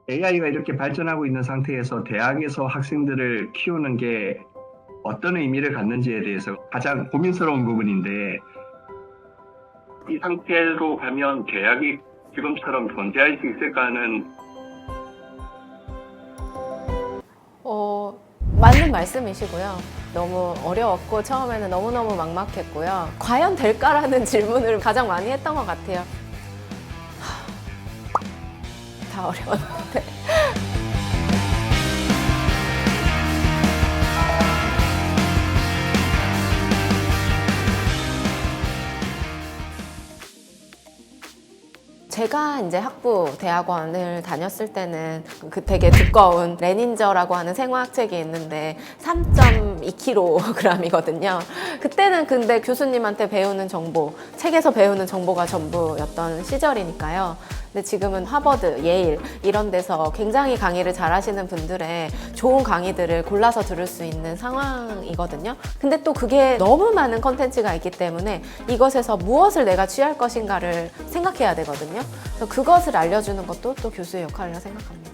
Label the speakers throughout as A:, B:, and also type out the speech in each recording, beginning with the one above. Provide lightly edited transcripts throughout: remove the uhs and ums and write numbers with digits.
A: AI가 이렇게 발전하고 있는 상태에서 대학에서 학생들을 키우는 게 어떤 의미를 갖는지에 대해서 가장 고민스러운 부분인데, 이 상태로 가면 대학이 지금처럼 존재할 수 있을까 하는.
B: 맞는 말씀이시고요. 너무 어려웠고 처음에는 너무너무 막막했고요. 과연 될까라는 질문을 가장 많이 했던 것 같아요. 다 어려웠는데. 제가 이제 학부 대학원을 다녔을 때는 그 되게 두꺼운 레닌저라고 하는 생화학책이 있는데 3.2kg이거든요. 그때는 근데 교수님한테 배우는 정보, 책에서 배우는 정보가 전부였던 시절이니까요. 근데 지금은 하버드, 예일 이런 데서 굉장히 강의를 잘 하시는 분들의 좋은 강의들을 골라서 들을 수 있는 상황이거든요. 근데 또 그게 너무 많은 컨텐츠가 있기 때문에 이것에서 무엇을 내가 취할 것인가를 생각해야 되거든요. 그래서 그것을 알려주는 것도 또 교수의 역할이라 생각합니다.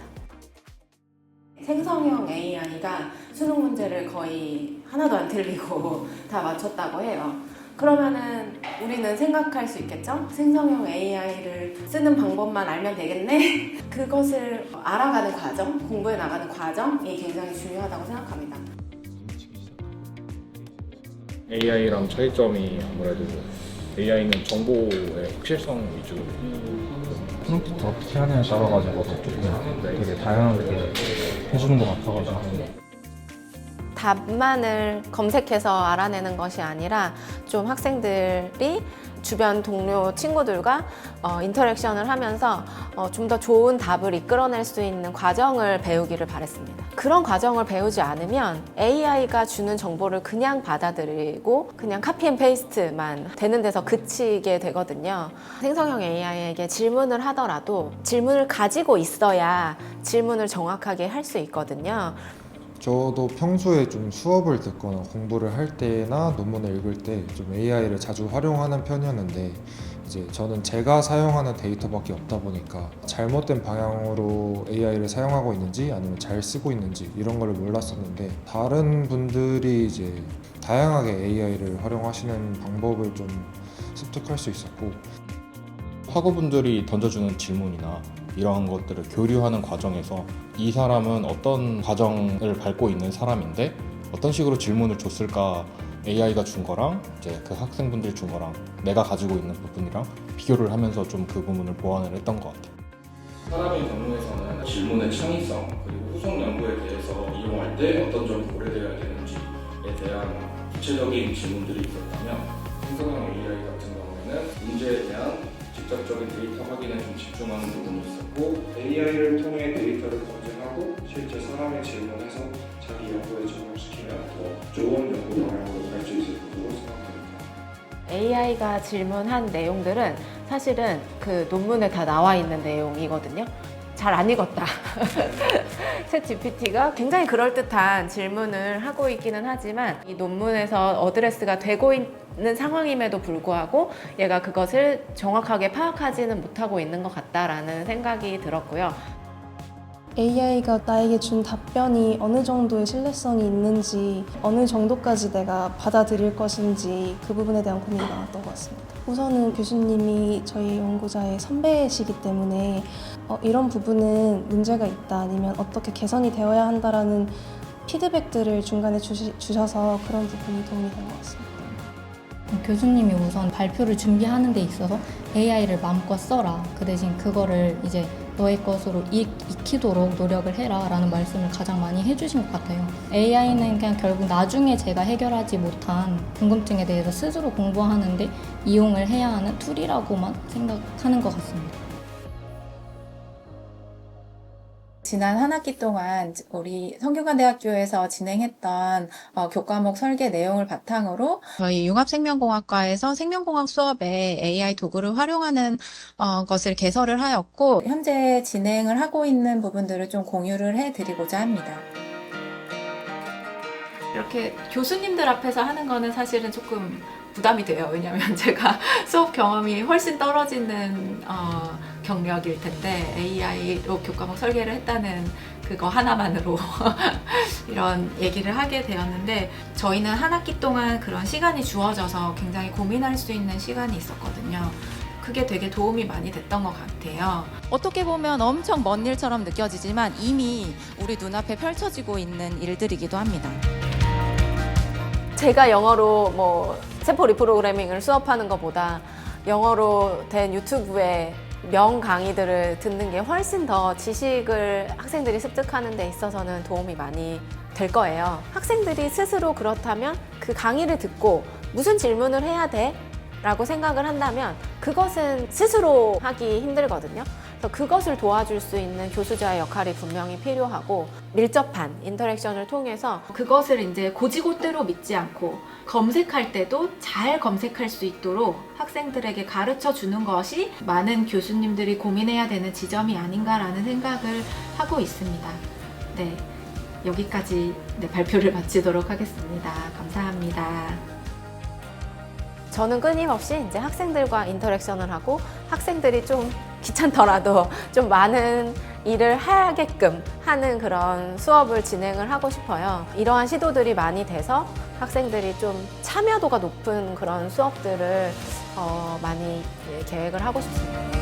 B: 생성형 AI가 수능 문제를 거의 하나도 안 틀리고 다 맞췄다고 해요. 그러면은 우리는 생각할 수 있겠죠? 생성형 AI를 쓰는 방법만 알면 되겠네? 그것을 알아가는 과정, 공부해 나가는 과정이 굉장히 중요하다고 생각합니다.
C: AI랑 차이점이 아무래도 AI는 정보의 확실성 위주로
D: 프롬프트 어떻게 하느냐에 따라가지고도 조금 되게 다양하게 해주는 것 같아가지고
B: 답만을 검색해서 알아내는 것이 아니라 좀 학생들이 주변 동료 친구들과 인터랙션을 하면서 좀 더 좋은 답을 이끌어낼 수 있는 과정을 배우기를 바랬습니다. 그런 과정을 배우지 않으면 AI가 주는 정보를 그냥 받아들이고 그냥 카피 앤 페이스트만 되는 데서 그치게 되거든요. 생성형 AI에게 질문을 하더라도 질문을 가지고 있어야 질문을 정확하게 할 수 있거든요.
E: 저도 평소에 좀 수업을 듣거나 공부를 할 때나 논문을 읽을 때 좀 AI를 자주 활용하는 편이었는데 이제 저는 제가 사용하는 데이터밖에 없다 보니까 잘못된 방향으로 AI를 사용하고 있는지 아니면 잘 쓰고 있는지 이런 걸 몰랐었는데 다른 분들이 이제 다양하게 AI를 활용하시는 방법을 좀 습득할 수 있었고
C: 학우분들이 던져주는 질문이나 이러한 것들을 교류하는 과정에서 이 사람은 어떤 과정을 밟고 있는 사람인데 어떤 식으로 질문을 줬을까 AI가 준 거랑 이제 그 학생분들이 준 거랑 내가 가지고 있는 부분이랑 비교를 하면서 좀 그 부분을 보완을 했던 것 같아요.
F: 사람의 경우에서는 질문의 창의성 그리고 후속 연구에 대해서 이용할 때 어떤 점이 고려되어야 되는지에 대한 구체적인 질문들이 있었다면 생성형 AI 같은 경우에는 문제에 대한 직접적인 데이터 확인에 좀 집중하는 부분이 있었고
G: AI를 통해 데이터를 검증하고 실제 사람의 질문해서 자기 연구에 적용시키면 더 좋은 연구 방향으로 갈 수 있을 것으로 생각합니다.
B: AI가 질문한 내용들은 사실은 그 논문에 다 나와 있는 내용이거든요. 잘 안 읽었다. 챗 GPT가 굉장히 그럴듯한 질문을 하고 있기는 하지만 이 논문에서 어드레스가 되고 있는 상황임에도 불구하고 얘가 그것을 정확하게 파악하지는 못하고 있는 것 같다라는 생각이 들었고요.
H: AI가 나에게 준 답변이 어느 정도의 신뢰성이 있는지, 어느 정도까지 내가 받아들일 것인지 그 부분에 대한 고민이 많았던 것 같습니다. 우선은 교수님이 저희 연구자의 선배시기 때문에 이런 부분은 문제가 있다, 아니면 어떻게 개선이 되어야 한다라는 피드백들을 중간에 주셔서 그런 부분이 도움이 된 것 같습니다.
I: 교수님이 우선 발표를 준비하는 데 있어서 AI를 마음껏 써라. 그 대신 그거를 이제 너의 것으로 익히도록 노력을 해라 라는 말씀을 가장 많이 해주신 것 같아요. AI는 그냥 결국 나중에 제가 해결하지 못한 궁금증에 대해서 스스로 공부하는데 이용을 해야 하는 툴이라고만 생각하는 것 같습니다.
J: 지난 한 학기 동안 우리 성균관대학교에서 진행했던 교과목 설계 내용을 바탕으로 저희 융합생명공학과에서 생명공학 수업에 AI 도구를 활용하는 것을 개설을 하였고 현재 진행을 하고 있는 부분들을 좀 공유를 해드리고자 합니다.
K: 이렇게 교수님들 앞에서 하는 거는 사실은 조금
J: 부담이 돼요. 왜냐하면 제가 수업 경험이 훨씬 떨어지는 경력일 텐데 AI로 교과목 설계를 했다는 그거 하나만으로 이런 얘기를 하게 되었는데, 저희는 한 학기 동안 그런 시간이 주어져서 굉장히 고민할 수 있는 시간이 있었거든요. 그게 되게 도움이 많이 됐던 것 같아요.
K: 어떻게 보면 엄청 먼 일처럼 느껴지지만 이미 우리 눈앞에 펼쳐지고 있는 일들이기도 합니다.
B: 제가 영어로 뭐 세포 리프로그래밍을 수업하는 것보다 영어로 된 유튜브에 명 강의들을 듣는 게 훨씬 더 지식을 학생들이 습득하는 데 있어서는 도움이 많이 될 거예요. 학생들이 스스로 그렇다면 그 강의를 듣고 무슨 질문을 해야 돼? 라고 생각을 한다면 그것은 스스로 하기 힘들거든요. 그래서 그것을 도와줄 수 있는 교수자의 역할이 분명히 필요하고, 밀접한 인터랙션을 통해서 그것을 이제 고지고대로 믿지 않고 검색할 때도 잘 검색할 수 있도록 학생들에게 가르쳐 주는 것이 많은 교수님들이 고민해야 되는 지점이 아닌가라는 생각을 하고 있습니다. 네, 여기까지 발표를 마치도록 하겠습니다. 감사합니다. 저는 끊임없이 이제 학생들과 인터랙션을 하고 학생들이 좀 귀찮더라도 좀 많은 일을 하게끔 하는 그런 수업을 진행을 하고 싶어요. 이러한 시도들이 많이 돼서 학생들이 좀 참여도가 높은 그런 수업들을 많이 계획을 하고 싶습니다.